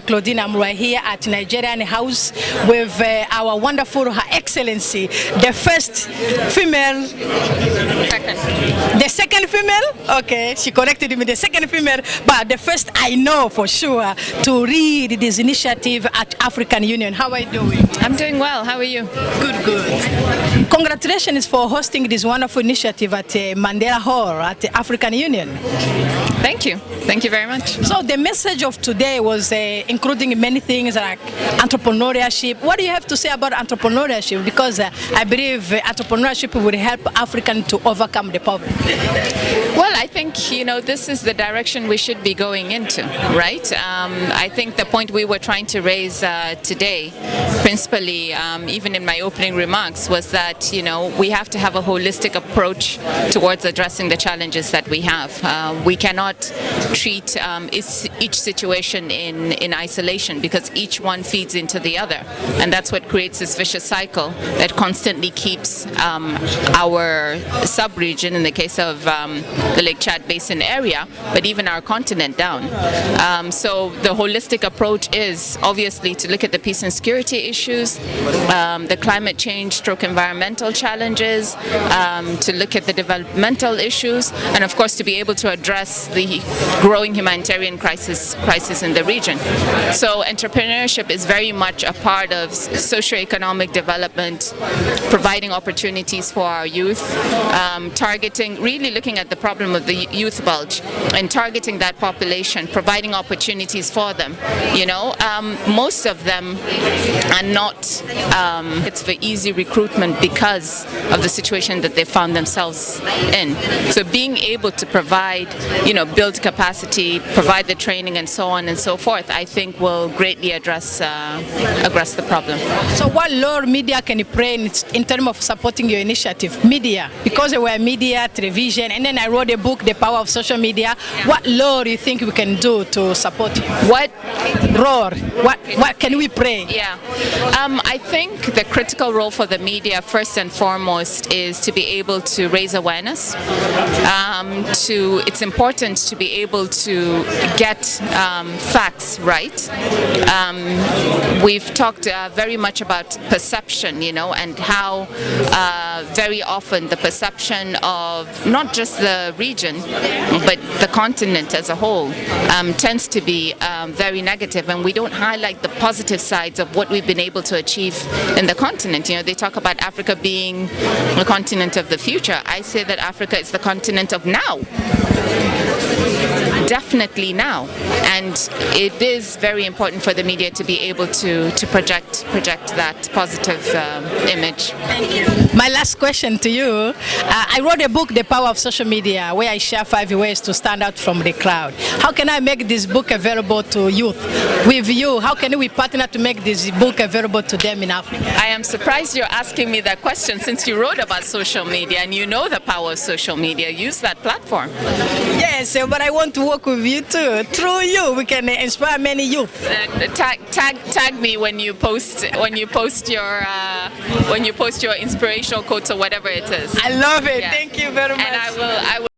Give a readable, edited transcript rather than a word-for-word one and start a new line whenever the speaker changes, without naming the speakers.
Claudine, I'm right here at Nigerian House with our wonderful Her Excellency, the first female. The second female? Okay, she corrected me, the second female, but the first I know for sure to lead this initiative at African Union. How are you doing?
I'm doing well. How are you?
Good. Congratulations for hosting this wonderful initiative at Mandela Hall at the African Union.
Thank you. Thank you very much.
So the message of today was including many things like entrepreneurship. What do you have to say about entrepreneurship? Because I believe entrepreneurship will help Africans to overcome the poverty.
Well, I think, this is the direction we should be going into, right? I think the point we were trying to raise today, principally, even in my opening remarks, was that, we have to have a holistic approach towards addressing the challenges that we have. We cannot treat each situation in isolation because each one feeds into the other. And that's what creates this vicious cycle that constantly keeps our sub-region, in the case of the Lake Chad Basin area, but even our continent down. So the holistic approach is obviously to look at the peace and security issues, the climate change stroke environmental challenges, to look at the developmental issues, and of course to be able to address the growing humanitarian crisis in the region. So entrepreneurship is very much a part of socioeconomic development, providing opportunities for our youth, really looking at the problem of the youth bulge and targeting that population, providing opportunities for them. Most of them are not, it's for easy recruitment because of the situation that they found themselves in. So being able to provide, build capacity, provide the training and so on and so forth, I think will greatly address the problem.
So what role media can you play in terms of supporting your initiative? Media, because there were media, television, and then I wrote a book, The Power of Social Media. What role do you think we can do to support you?
What
role? What can we play?
Yeah, I think the critical role for the media, first and foremost, is to be able to raise awareness. It's important to be able to get facts right. We've talked very much about perception, and how very often the perception of not just the region, but the continent as a whole tends to be very negative, and we don't highlight the positive sides of what we've been able to achieve in the continent. They talk about Africa being the continent of the future. I say that Africa is the continent of now. Definitely now, and it is very important for the media to be able to project that positive image.
Thank you. My last question to you, I wrote a book, The Power of Social Media, where I share 5 ways to stand out from the crowd. How can I make this book available to youth? With you, how can we partner to make this book available to them in Africa?
I am surprised you're asking me that question since you wrote about social media and you know the power of social media. Use that platform.
Yes, but I want to work with you too. Through you, we can inspire many youth.
Tag me when you post your inspirational quotes or whatever it is.
I love it.
Yeah.
Thank you very much.
And I will